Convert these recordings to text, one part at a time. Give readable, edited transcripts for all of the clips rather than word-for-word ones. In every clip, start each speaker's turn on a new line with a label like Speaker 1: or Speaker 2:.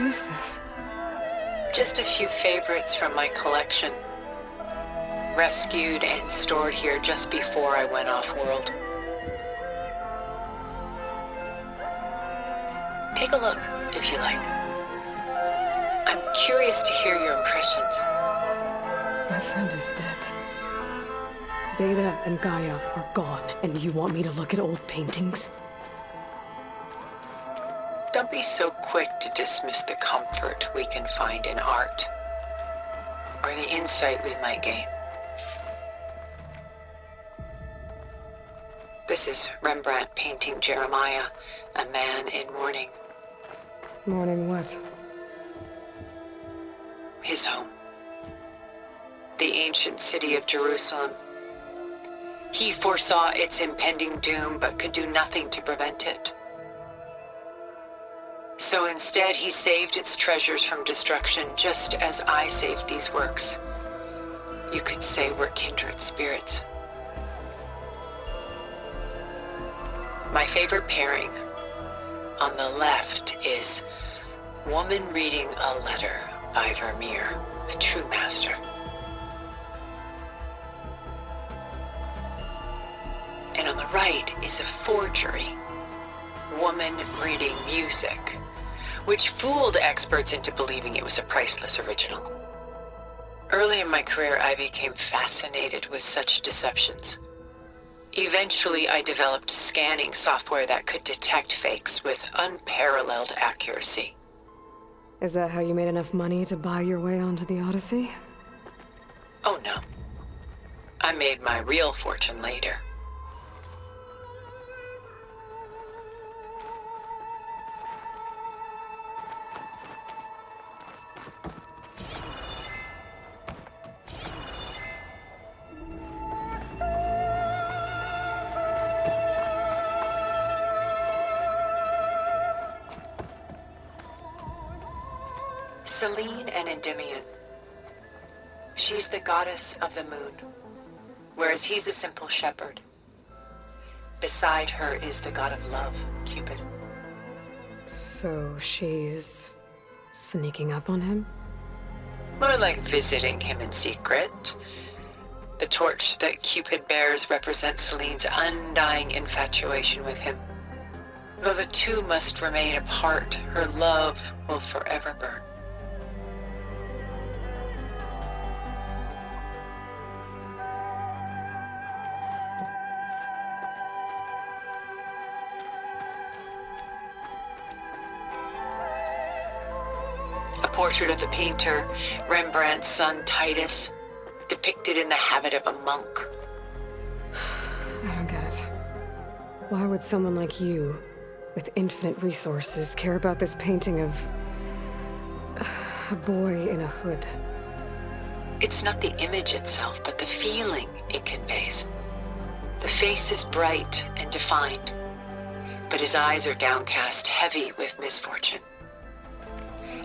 Speaker 1: is this?
Speaker 2: Just a few favorites from my collection. Rescued and stored here just before I went off-world. Take a look, if you like. I'm curious to hear your impressions.
Speaker 1: My friend is dead. Beta and Gaia are gone, and you want me to look at old paintings?
Speaker 2: Don't be so quick to dismiss the comfort we can find in art, or the insight we might gain. This is Rembrandt painting Jeremiah, a man in mourning.
Speaker 1: Mourning what?
Speaker 2: His home. The ancient city of Jerusalem. He foresaw its impending doom, but could do nothing to prevent it. So instead, he saved its treasures from destruction, just as I saved these works. You could say we're kindred spirits. My favorite pairing on the left is Woman Reading a Letter by Vermeer, a true master. And on the right is a forgery, Woman Reading Music, which fooled experts into believing it was a priceless original. Early in my career, I became fascinated with such deceptions. Eventually, I developed scanning software that could detect fakes with unparalleled accuracy.
Speaker 1: Is that how you made enough money to buy your way onto the Odyssey?
Speaker 2: Oh no. I made my real fortune later. Selene and Endymion. She's the goddess of the moon, whereas he's a simple shepherd. Beside her is the god of love, Cupid.
Speaker 1: So she's sneaking up on him?
Speaker 2: More like visiting him in secret. The torch that Cupid bears represents Selene's undying infatuation with him. Though the two must remain apart, her love will forever burn. A portrait of the painter, Rembrandt's son Titus, depicted in the habit of a monk.
Speaker 1: I don't get it. Why would someone like you, with infinite resources, care about this painting of a boy in a hood?
Speaker 2: It's not the image itself, but the feeling it conveys. The face is bright and defined, but his eyes are downcast, heavy with misfortune.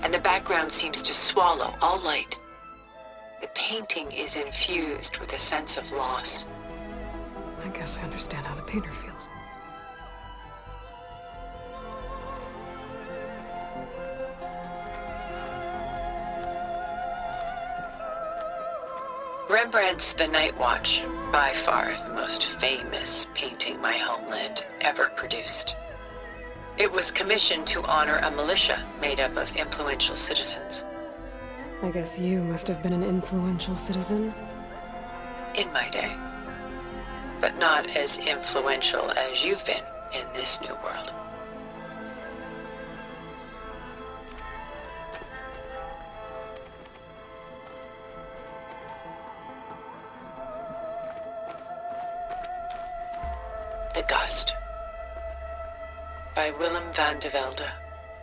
Speaker 2: And the background seems to swallow all light. The painting is infused with a sense of loss.
Speaker 1: I guess I understand how the painter feels.
Speaker 2: Rembrandt's The Night Watch, by far the most famous painting my homeland ever produced. It was commissioned to honor a militia made up of influential citizens.
Speaker 1: I guess you must have been an influential citizen.
Speaker 2: In my day. But not as influential as you've been in this new world. The Gust, by Willem van de Velde,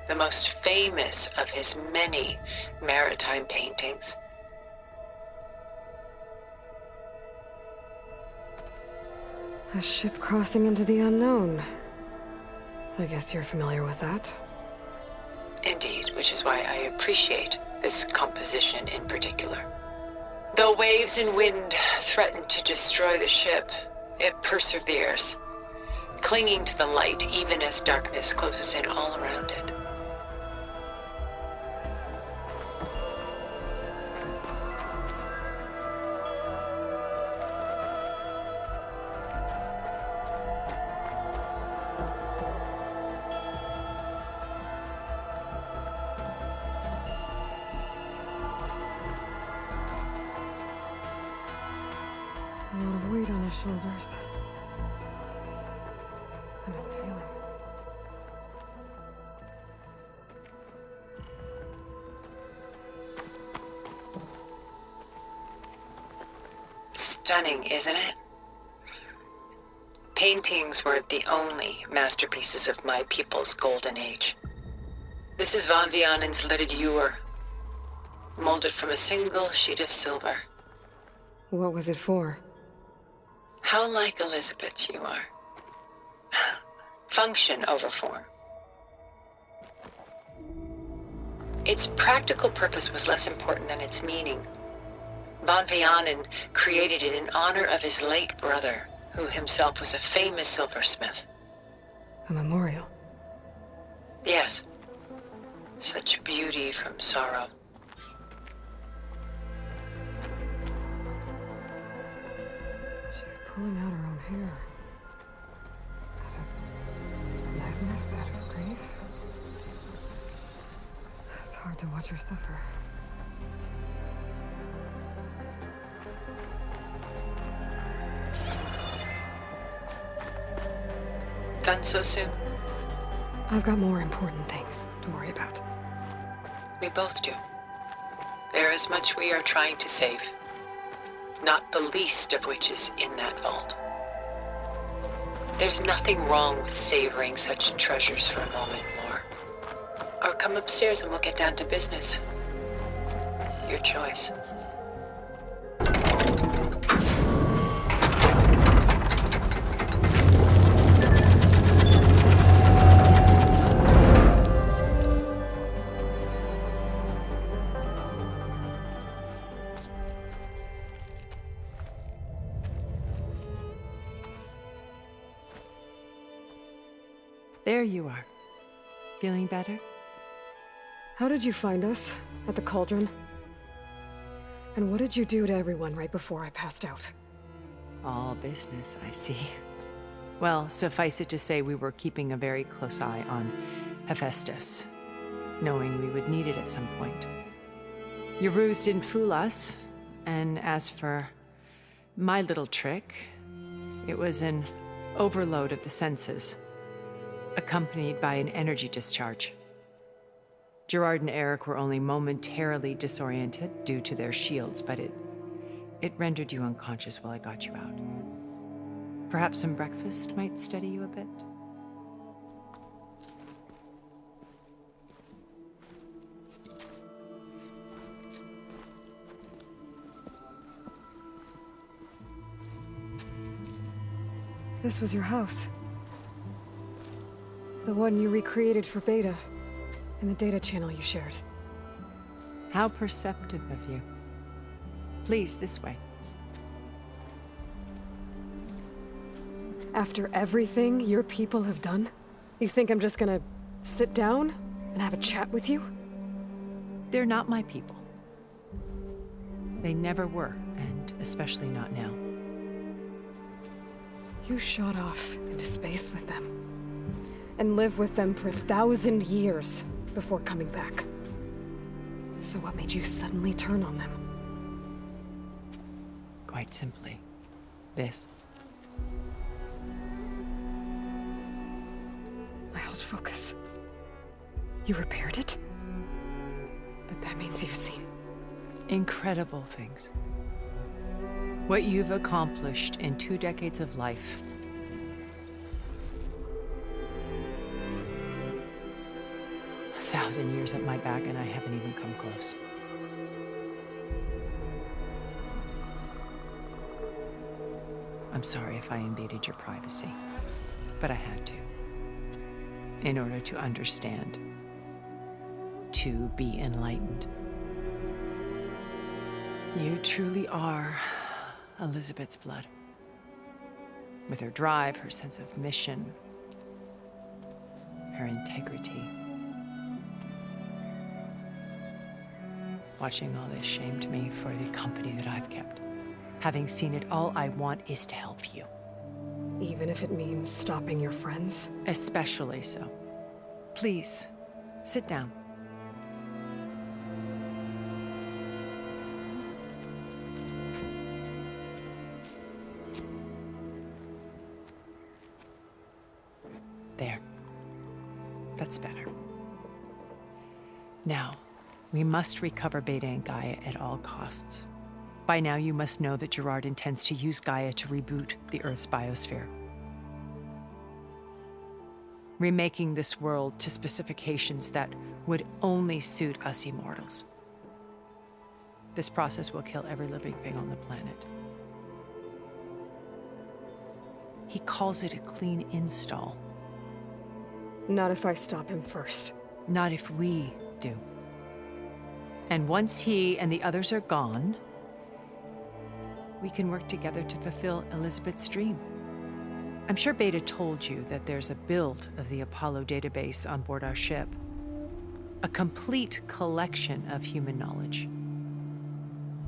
Speaker 2: the most famous of his many maritime paintings.
Speaker 1: A ship crossing into the unknown. I guess you're familiar with that.
Speaker 2: Indeed, which is why I appreciate this composition in particular. Though waves and wind threaten to destroy the ship, it perseveres, clinging to the light even as darkness closes in all around it.
Speaker 1: my shoulders. And I'm feeling.
Speaker 2: Stunning, isn't it? Paintings weren't the only masterpieces of my people's golden age. This is Von Vianen's lidded ewer, molded from a single sheet of silver.
Speaker 1: What was it for?
Speaker 2: How like Elizabeth you are. Function over form. Its practical purpose was less important than its meaning. Von Vianen created it in honor of his late brother, who himself was a famous silversmith.
Speaker 1: A memorial?
Speaker 2: Yes. Such beauty from sorrow.
Speaker 1: She's pulling out her own hair. Out of madness, out of grief. It's hard to watch her suffer.
Speaker 2: Done so soon?
Speaker 1: I've got more important things to worry about.
Speaker 2: We both do. There is much we are trying to save. Not the least of which is in that vault. There's nothing wrong with savoring such treasures for a moment more. Or come upstairs and we'll get down to business. Your choice.
Speaker 3: There you are. Feeling better?
Speaker 1: How did you find us? At the Cauldron? And what did you do to everyone right before I passed out?
Speaker 3: All business, I see. Well, suffice it to say we were keeping a very close eye on Hephaestus, knowing we would need it at some point. Your ruse didn't fool us, and as for my little trick, it was an overload of the senses, accompanied by an energy discharge. Gerard and Eric were only momentarily disoriented due to their shields, but it rendered you unconscious while I got you out. Perhaps some breakfast might steady you a bit?
Speaker 1: This was your house. The one you recreated for Beta, in the data channel you shared.
Speaker 3: How perceptive of you. Please, this way.
Speaker 1: After everything your people have done, you think I'm just gonna sit down and have a chat with you?
Speaker 3: They're not my people. They never were, and especially not now.
Speaker 1: You shot off into space with them, and lived with them for 1,000 years before coming back. So what made you suddenly turn on them?
Speaker 3: Quite simply, this.
Speaker 1: My old focus. You repaired it? But that means you've seen...
Speaker 3: Incredible things. What you've accomplished in 2 decades of life. A 1,000 years at my back and I haven't even come close. I'm sorry if I invaded your privacy, but I had to. In order to understand. To be enlightened. You truly are Elizabeth's blood. With her drive, her sense of mission, her integrity. Watching all this shamed me for the company that I've kept. Having seen it, all I want is to help you.
Speaker 1: Even if it means stopping your friends?
Speaker 3: Especially so. Please, sit down. There. That's better. Now, we must recover Beta and Gaia at all costs. By now, you must know that Gerard intends to use Gaia to reboot the Earth's biosphere, remaking this world to specifications that would only suit us immortals. This process will kill every living thing on the planet. He calls it a clean install.
Speaker 1: Not if I stop him first.
Speaker 3: Not if we do. And once he and the others are gone, we can work together to fulfill Elizabeth's dream. I'm sure Beta told you that there's a build of the Apollo database on board our ship. A complete collection of human knowledge.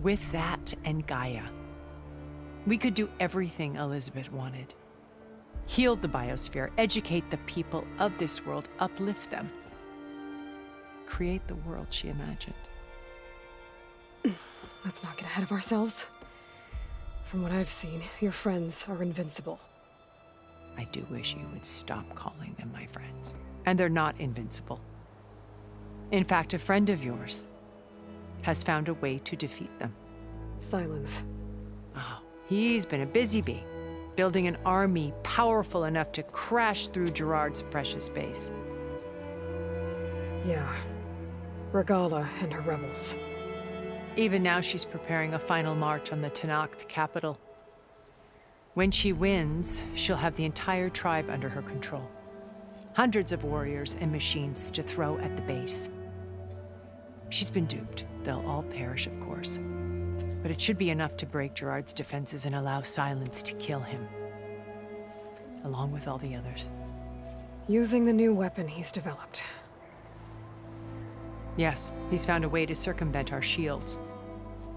Speaker 3: With that and Gaia, we could do everything Elizabeth wanted. Heal the biosphere, educate the people of this world, uplift them. Create the world she imagined.
Speaker 1: Let's not get ahead of ourselves. From what I've seen, your friends are invincible.
Speaker 3: I do wish you would stop calling them my friends. And they're not invincible. In fact, a friend of yours has found a way to defeat them.
Speaker 1: Silence.
Speaker 3: Oh, he's been a busy bee, building an army powerful enough to crash through Gerard's precious base.
Speaker 1: Yeah. Regala and her rebels.
Speaker 3: Even now, she's preparing a final march on the Tenakth capital. When she wins, she'll have the entire tribe under her control. Hundreds of warriors and machines to throw at the base. She's been duped. They'll all perish, of course. But it should be enough to break Gerard's defenses and allow Silence to kill him. Along with all the others.
Speaker 1: Using the new weapon he's developed.
Speaker 3: Yes, he's found a way to circumvent our shields.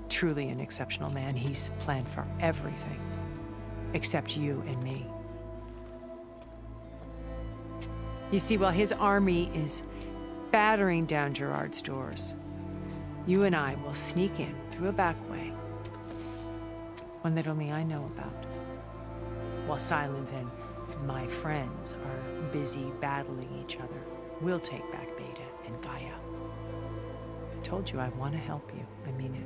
Speaker 3: Truly an exceptional man. He's planned for everything. Except you and me. You see, while his army is battering down Gerard's doors, you and I will sneak in through a back way. One that only I know about. While Silence and my friends are busy battling each other, we'll take back Beta and Gaia. I told you I want to help you. I mean it.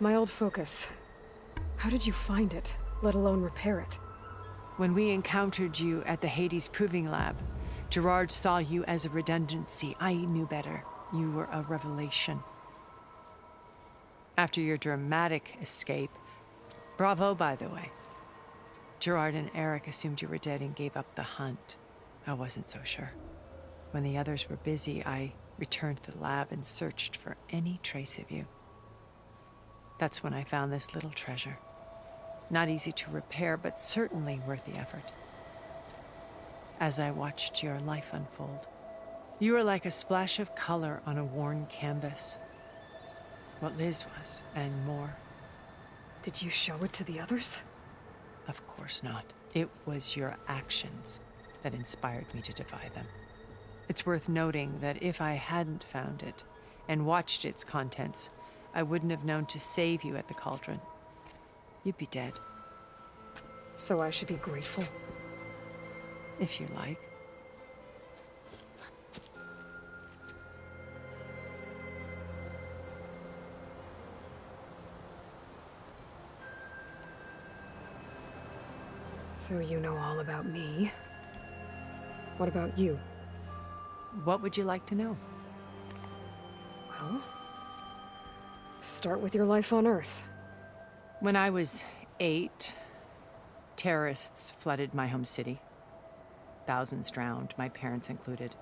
Speaker 1: My old focus. How did you find it, let alone repair it?
Speaker 3: When we encountered you at the Hades Proving Lab, Gerard saw you as a redundancy. I knew better. You were a revelation. After your dramatic escape, bravo, by the way. Gerard and Eric assumed you were dead and gave up the hunt. I wasn't so sure. When the others were busy, I returned to the lab and searched for any trace of you. That's when I found this little treasure. Not easy to repair, but certainly worth the effort. As I watched your life unfold, you were like a splash of color on a worn canvas. What Liz was, and more.
Speaker 1: Did you show it to the others?
Speaker 3: Of course not. It was your actions that inspired me to defy them. It's worth noting that if I hadn't found it and watched its contents, I wouldn't have known to save you at the cauldron. You'd be dead.
Speaker 1: So I should be grateful?
Speaker 3: If you like.
Speaker 1: So you know all about me. What about you?
Speaker 3: What would you like to know?
Speaker 1: Well, start with your life on Earth.
Speaker 3: When I was 8, terrorists flooded my home city. Thousands drowned, my parents included.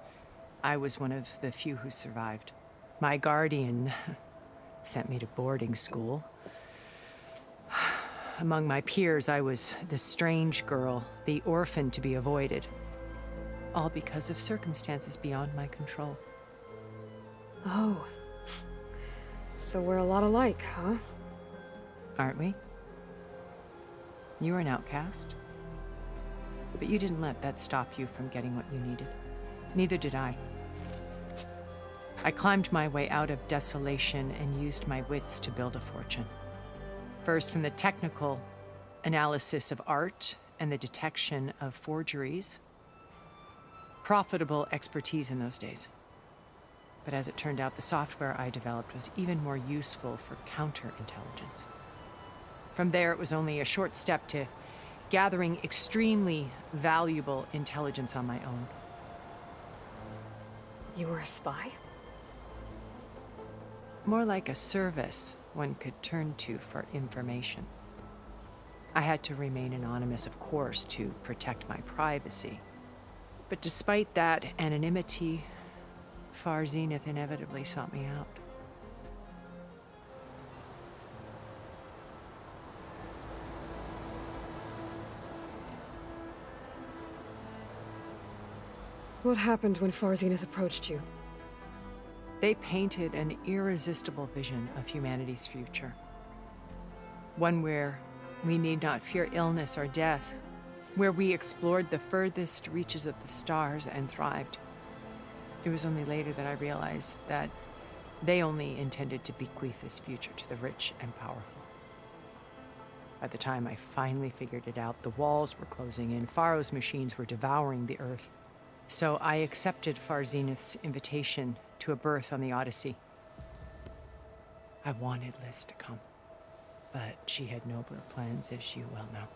Speaker 3: I was one of the few who survived. My guardian sent me to boarding school. Among my peers, I was the strange girl, the orphan to be avoided. All because of circumstances beyond my control.
Speaker 1: Oh. So we're a lot alike, huh?
Speaker 3: Aren't we? You were an outcast. But you didn't let that stop you from getting what you needed. Neither did I. I climbed my way out of desolation and used my wits to build a fortune. First, from the technical analysis of art and the detection of forgeries. Profitable expertise in those days. But as it turned out, the software I developed was even more useful for counterintelligence. From there, it was only a short step to gathering extremely valuable intelligence on my own.
Speaker 1: You were a spy?
Speaker 3: More like a service one could turn to for information. I had to remain anonymous, of course, to protect my privacy. But despite that anonymity, Far Zenith inevitably sought me out.
Speaker 1: What happened when Far Zenith approached you?
Speaker 3: They painted an irresistible vision of humanity's future. One where we need not fear illness or death, where we explored the furthest reaches of the stars and thrived. It was only later that I realized that they only intended to bequeath this future to the rich and powerful. By the time I finally figured it out, the walls were closing in, Faro's machines were devouring the Earth. So I accepted Far Zenith's invitation to a berth on the Odyssey. I wanted Liz to come, but she had nobler plans, as you well know.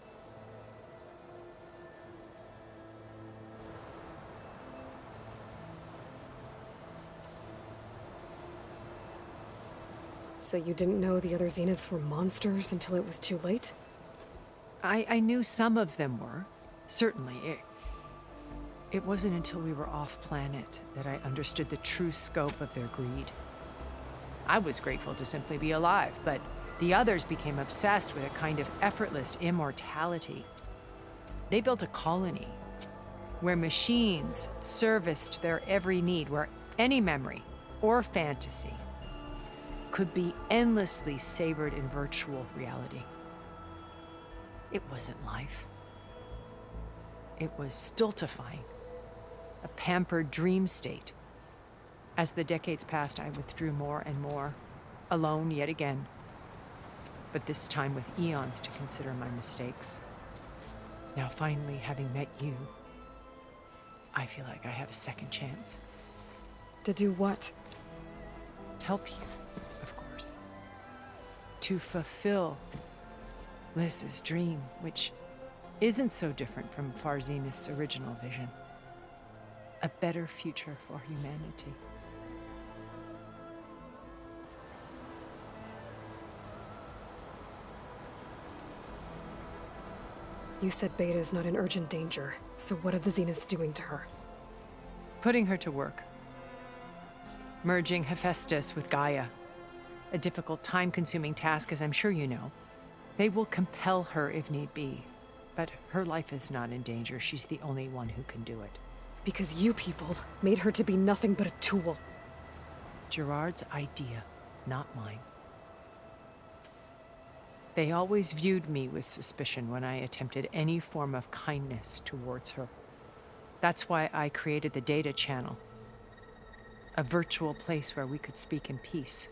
Speaker 1: So you didn't know the other Zeniths were monsters until it was too late?
Speaker 3: I knew some of them were, certainly. It wasn't until we were off-planet that I understood the true scope of their greed. I was grateful to simply be alive, but the others became obsessed with a kind of effortless immortality. They built a colony where machines serviced their every need, where any memory or fantasy could be endlessly savored in virtual reality. It wasn't life. It was stultifying. A pampered dream state. As the decades passed, I withdrew more and more, alone yet again, but this time with eons to consider my mistakes. Now finally, having met you, I feel like I have a second chance.
Speaker 1: To do what?
Speaker 3: Help you, of course. To fulfill Liz's dream, which isn't so different from Far Zenith's original vision. A better future for humanity.
Speaker 1: You said Beta is not in urgent danger, so what are the Zeniths doing to her?
Speaker 3: Putting her to work. Merging Hephaestus with Gaia. A difficult, time-consuming task, as I'm sure you know. They will compel her if need be, but her life is not in danger. She's the only one who can do it.
Speaker 1: Because you people made her to be nothing but a tool.
Speaker 3: Gerard's idea, not mine. They always viewed me with suspicion when I attempted any form of kindness towards her. That's why I created the Data Channel. A virtual place where we could speak in peace.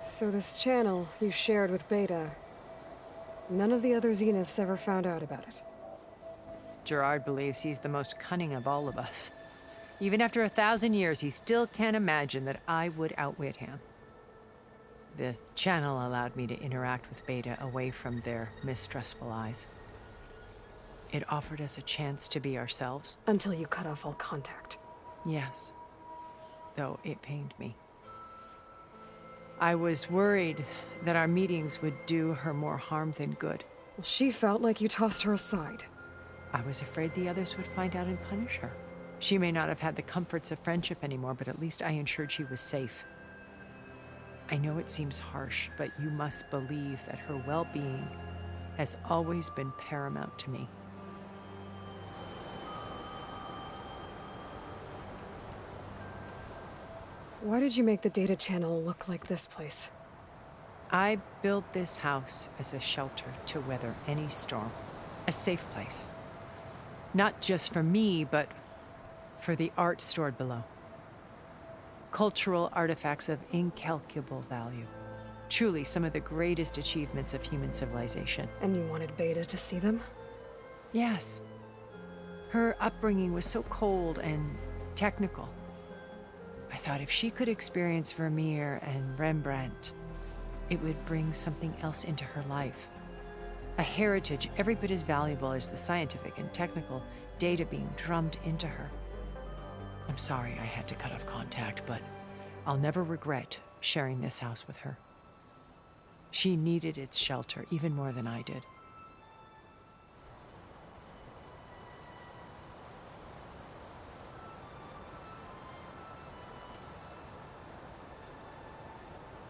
Speaker 1: So this channel you shared with Beta, none of the other Zeniths ever found out about it?
Speaker 3: Gerard believes he's the most cunning of all of us. Even after 1,000 years, he still can't imagine that I would outwit him. The channel allowed me to interact with Beta away from their mistrustful eyes. It offered us a chance to be ourselves.
Speaker 1: Until you cut off all contact.
Speaker 3: Yes, though it pained me. I was worried that our meetings would do her more harm than good.
Speaker 1: She felt like you tossed her aside.
Speaker 3: I was afraid the others would find out and punish her. She may not have had the comforts of friendship anymore, but at least I ensured she was safe. I know it seems harsh, but you must believe that her well-being has always been paramount to me.
Speaker 1: Why did you make the data channel look like this place?
Speaker 3: I built this house as a shelter to weather any storm. A safe place. Not just for me, but for the art stored below. Cultural artifacts of incalculable value. Truly some of the greatest achievements of human civilization.
Speaker 1: And you wanted Beta to see them?
Speaker 3: Yes. Her upbringing was so cold and technical. I thought if she could experience Vermeer and Rembrandt, it would bring something else into her life. A heritage every bit as valuable as the scientific and technical data being drummed into her. I'm sorry I had to cut off contact, but I'll never regret sharing this house with her. She needed its shelter even more than I did.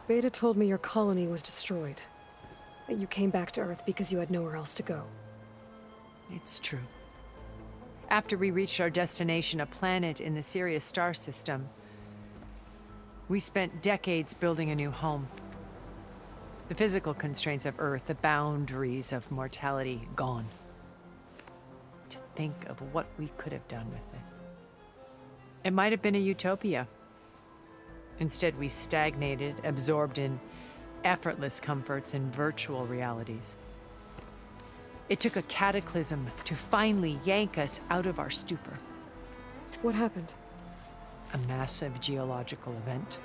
Speaker 1: Beta told me your colony was destroyed. That you came back to Earth because you had nowhere else to go.
Speaker 3: It's true. After we reached our destination, a planet in the Sirius star system, we spent decades building a new home. The physical constraints of Earth, the boundaries of mortality, gone. To think of what we could have done with it. It might have been a utopia. Instead, we stagnated, absorbed in effortless comforts and virtual realities. It took a cataclysm to finally yank us out of our stupor.
Speaker 1: What happened?
Speaker 3: A massive geological event.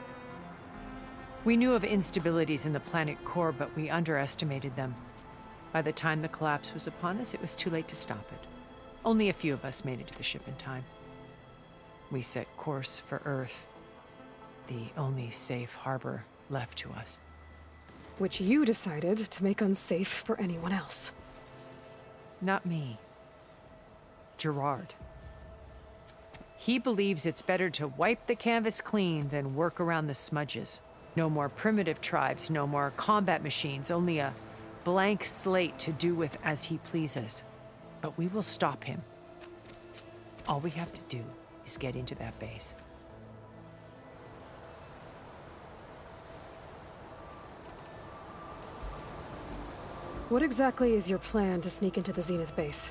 Speaker 3: We knew of instabilities in the planet core, but we underestimated them. By the time the collapse was upon us, it was too late to stop it. Only a few of us made it to the ship in time. We set course for Earth, the only safe harbor left to us.
Speaker 1: Which you decided to make unsafe for anyone else.
Speaker 3: Not me. Gerard. He believes it's better to wipe the canvas clean than work around the smudges. No more primitive tribes, no more combat machines, only a blank slate to do with as he pleases. But we will stop him. All we have to do is get into that base.
Speaker 1: What exactly is your plan to sneak into the Zenith base?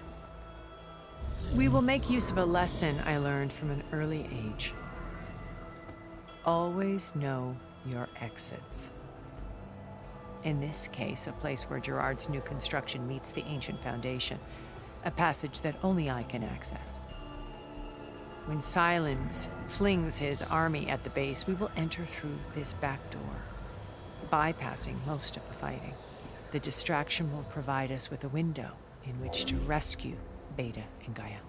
Speaker 3: We will make use of a lesson I learned from an early age. Always know your exits. In this case, a place where Gerard's new construction meets the ancient foundation, a passage that only I can access. When Silence flings his army at the base, we will enter through this back door, bypassing most of the fighting. The distraction will provide us with a window in which to rescue Beta and Gaia.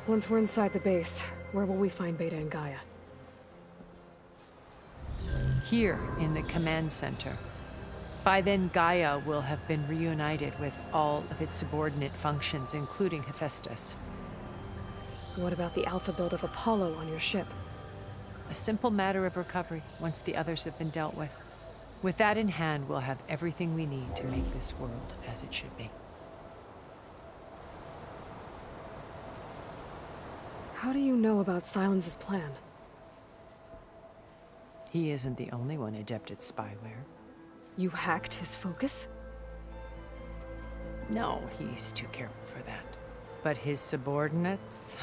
Speaker 1: Once we're inside the base, where will we find Beta and Gaia?
Speaker 3: Here, in the command center. By then, Gaia will have been reunited with all of its subordinate functions, including Hephaestus.
Speaker 1: What about the Alpha build of Apollo on your ship?
Speaker 3: A simple matter of recovery, once the others have been dealt with. With that in hand, we'll have everything we need to make this world as it should be.
Speaker 1: How do you know about Silence's plan?
Speaker 3: He isn't the only one adept at spyware.
Speaker 1: You hacked his focus?
Speaker 3: No, he's too careful for that. But his subordinates?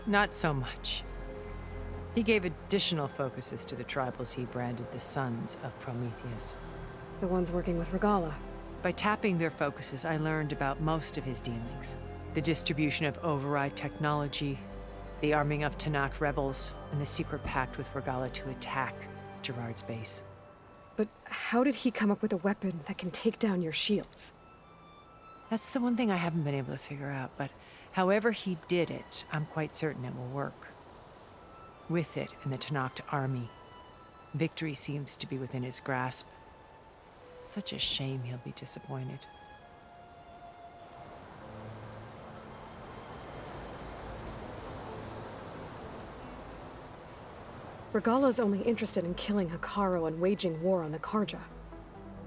Speaker 3: Not so much. He gave additional focuses to the tribals he branded the Sons of Prometheus.
Speaker 1: The ones working with Regalla.
Speaker 3: By tapping their focuses, I learned about most of his dealings. The distribution of override technology, the arming of Tenakth rebels, and the secret pact with Regalla to attack Gerard's base.
Speaker 1: But how did he come up with a weapon that can take down your shields?
Speaker 3: That's the one thing I haven't been able to figure out, but however he did it, I'm quite certain it will work. With it and the Tenakth army, victory seems to be within his grasp. Such a shame he'll be disappointed.
Speaker 1: Regalla's only interested in killing Hekarro and waging war on the Karja.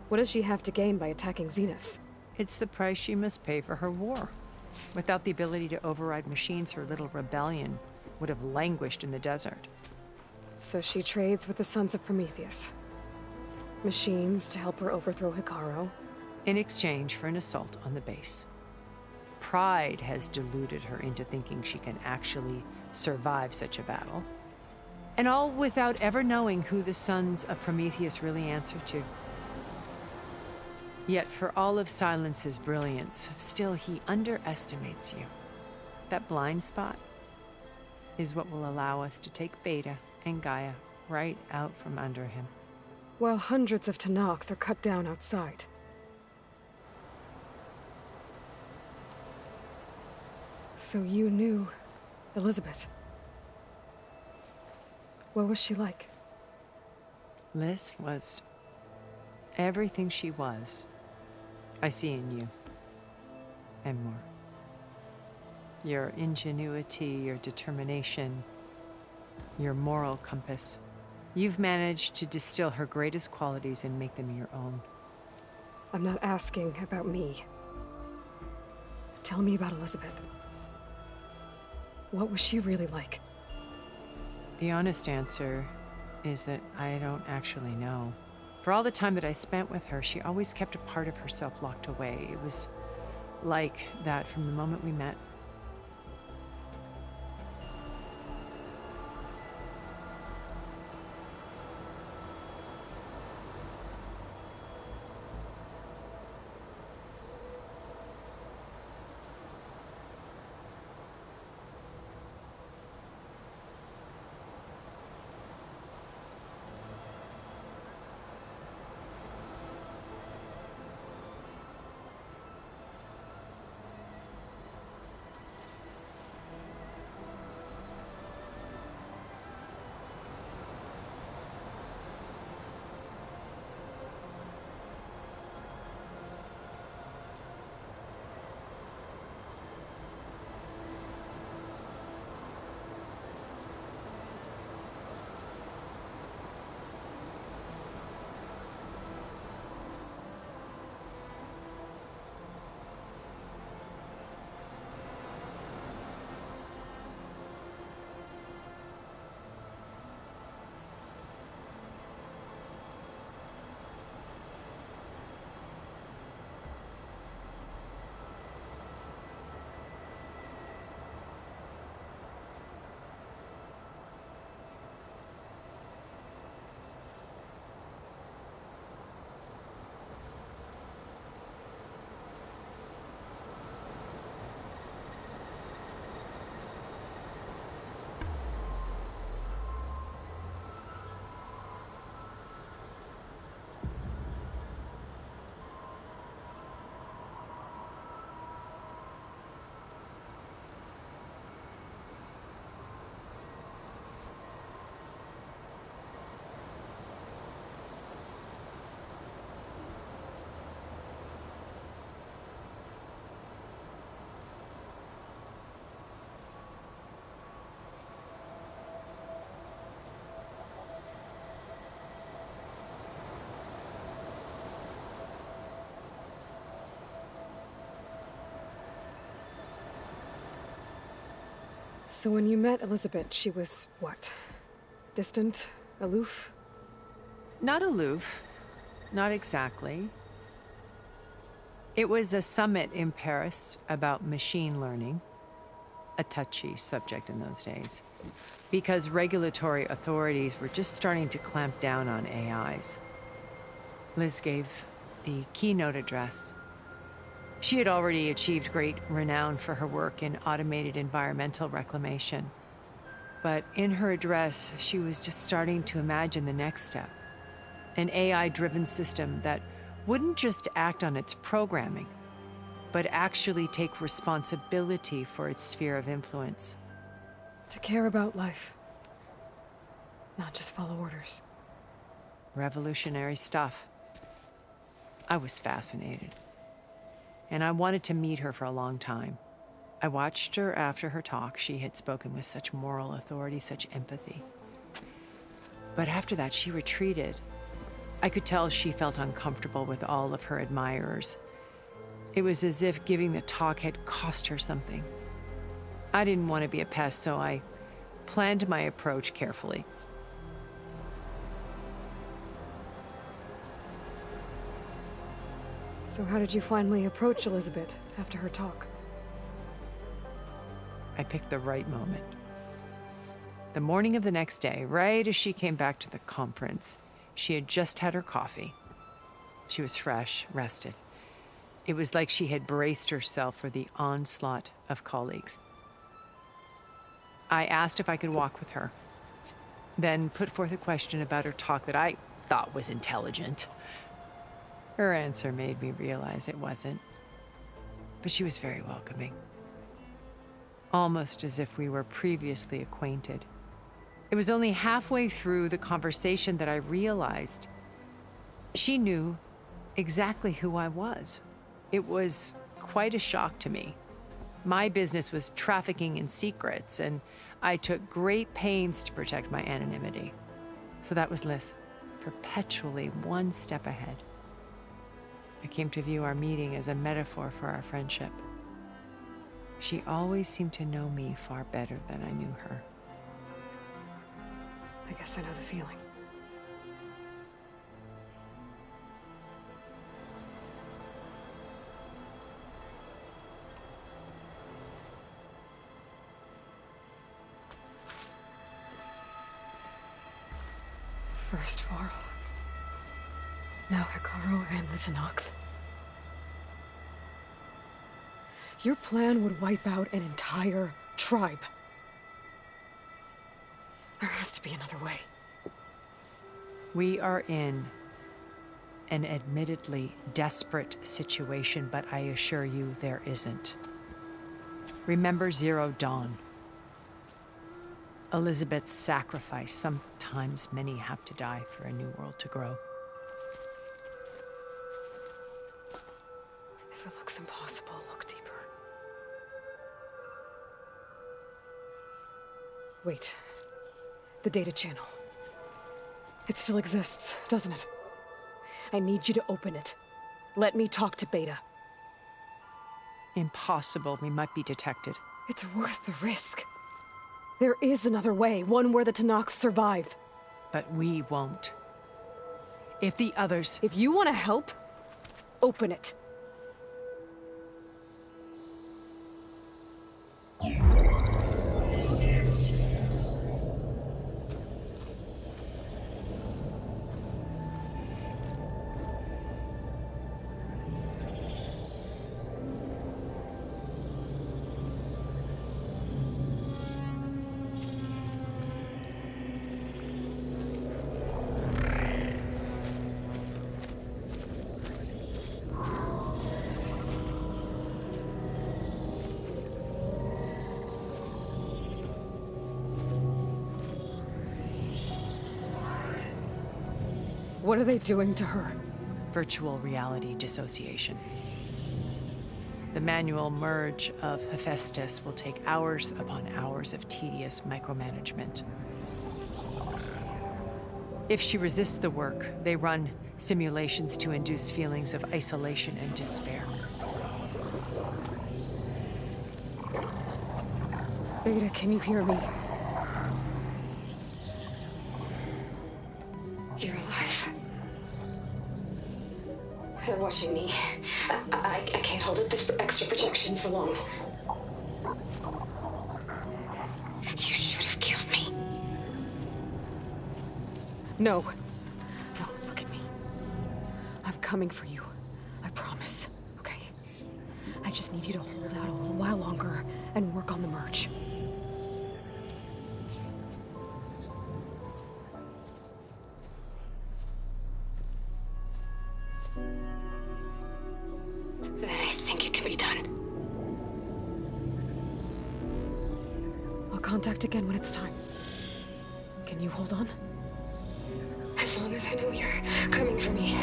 Speaker 1: What does she have to gain by attacking Zeniths?
Speaker 3: It's the price she must pay for her war. Without the ability to override machines, her little rebellion would have languished in the desert.
Speaker 1: So she trades with the Sons of Prometheus. Machines to help her overthrow Hekarro.
Speaker 3: In exchange for an assault on the base. Pride has deluded her into thinking she can actually survive such a battle. And all without ever knowing who the Sons of Prometheus really answer to. Yet for all of Silence's brilliance, still he underestimates you. That blind spot is what will allow us to take Beta and Gaia right out from under him.
Speaker 1: While hundreds of Tenakth are cut down outside. So you knew Elizabeth. What was she like?
Speaker 3: Liz was everything she was. I see in you. And more. Your ingenuity, your determination, your moral compass. You've managed to distill her greatest qualities and make them your own.
Speaker 1: I'm not asking about me. Tell me about Elizabeth. What was she really like?
Speaker 3: The honest answer is that I don't actually know. For all the time that I spent with her, she always kept a part of herself locked away. It was like that from the moment we met.
Speaker 1: So when you met Elizabeth, she was what? Distant? Aloof?
Speaker 3: Not aloof. Not exactly. It was a summit in Paris about machine learning, a touchy subject in those days, because regulatory authorities were just starting to clamp down on AIs. Liz gave the keynote address. She had already achieved great renown for her work in automated environmental reclamation. But in her address, she was just starting to imagine the next step. An AI-driven system that wouldn't just act on its programming, but actually take responsibility for its sphere of influence.
Speaker 1: To care about life. Not just follow orders.
Speaker 3: Revolutionary stuff. I was fascinated. And I wanted to meet her for a long time. I watched her after her talk. She had spoken with such moral authority, such empathy. But after that, she retreated. I could tell she felt uncomfortable with all of her admirers. It was as if giving the talk had cost her something. I didn't want to be a pest, so I planned my approach carefully.
Speaker 1: So how did you finally approach Elizabeth after her talk?
Speaker 3: I picked the right moment. The morning of the next day, right as she came back to the conference, she had just had her coffee. She was fresh, rested. It was like she had braced herself for the onslaught of colleagues. I asked if I could walk with her, then put forth a question about her talk that I thought was intelligent. Her answer made me realize it wasn't, but she was very welcoming. Almost as if we were previously acquainted. It was only halfway through the conversation that I realized she knew exactly who I was. It was quite a shock to me. My business was trafficking in secrets, and I took great pains to protect my anonymity. So that was Liz, perpetually one step ahead. I came to view our meeting as a metaphor for our friendship. She always seemed to know me far better than I knew her.
Speaker 1: I guess I know the feeling. First Varl. Now Hekarro and the Tenakth. Your plan would wipe out an entire tribe. There has to be another way.
Speaker 3: We are in an admittedly desperate situation, but I assure you there isn't. Remember Zero Dawn. Elizabeth's sacrifice. Sometimes many have to die for a new world to grow.
Speaker 1: If it looks impossible, look deeper. Wait. The data channel. It still exists, doesn't it? I need you to open it. Let me talk to Beta.
Speaker 3: Impossible. We might be detected.
Speaker 1: It's worth the risk. There is another way, one where the Tenakth survive.
Speaker 3: But we won't. If the others...
Speaker 1: If you want to help, open it. What are they doing to her?
Speaker 3: Virtual reality dissociation. The manual merge of Hephaestus will take hours upon hours of tedious micromanagement. If she resists the work, they run simulations to induce feelings of isolation and despair.
Speaker 1: Beta, can you hear me? You're alive. They're watching me. I can't hold up this extra projection for long. You should have killed me. No. No, look at me. I'm coming for you. I promise. Okay? I just need you to hold out a little while longer and work on the merge. Then I think it can be done. I'll contact again when it's time. Can you hold on? As long as I know you're coming for me,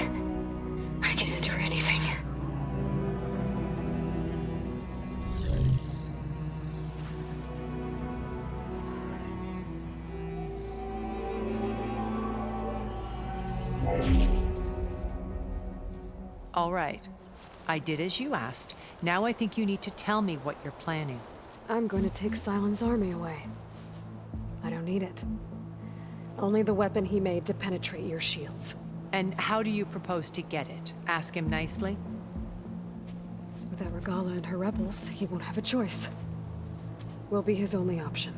Speaker 1: I can endure anything.
Speaker 3: All right. I did as you asked. Now I think you need to tell me what you're planning.
Speaker 1: I'm going to take Sylens' army away. I don't need it. Only the weapon he made to penetrate your shields.
Speaker 3: And how do you propose to get it? Ask him nicely?
Speaker 1: Without Regalla and her rebels, he won't have a choice. We'll be his only option.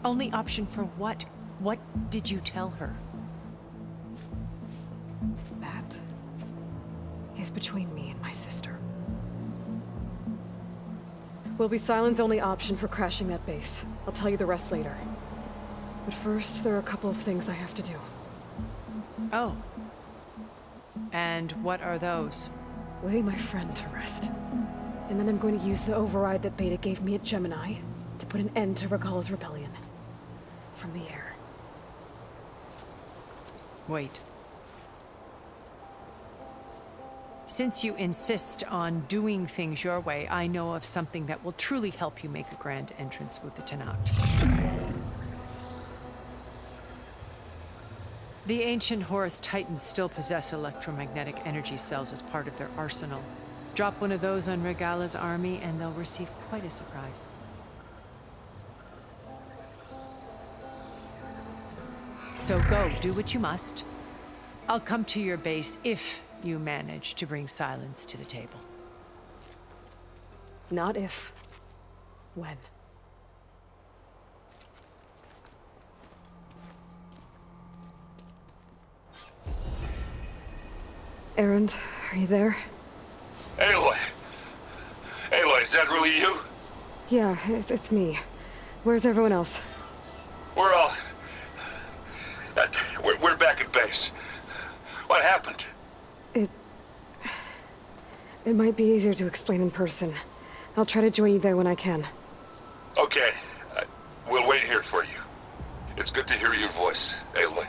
Speaker 3: Only option for what? What did you tell her?
Speaker 1: That is between me and my sister. Will be Sylens' only option for crashing that base. I'll tell you the rest later. But first, there are a couple of things I have to do.
Speaker 3: Oh. And what are those?
Speaker 1: Lay my friend to rest. And then I'm going to use the override that Beta gave me at Gemini to put an end to Regalla's rebellion. From the air.
Speaker 3: Wait. Since you insist on doing things your way, I know of something that will truly help you make a grand entrance with the Tenakth. The ancient Horus Titans still possess electromagnetic energy cells as part of their arsenal. Drop one of those on Regalla's army and they'll receive quite a surprise. So go, do what you must. I'll come to your base if you manage to bring Sylens to the table.
Speaker 1: Not if. When. Erend, are you there?
Speaker 4: Aloy! Aloy, is that really you?
Speaker 1: Yeah, it's me. Where's everyone else?
Speaker 4: We're all... We're back at base. What happened?
Speaker 1: It might be easier to explain in person. I'll try to join you there when I can.
Speaker 4: Okay. We'll wait here for you. It's good to hear your voice, Aloy.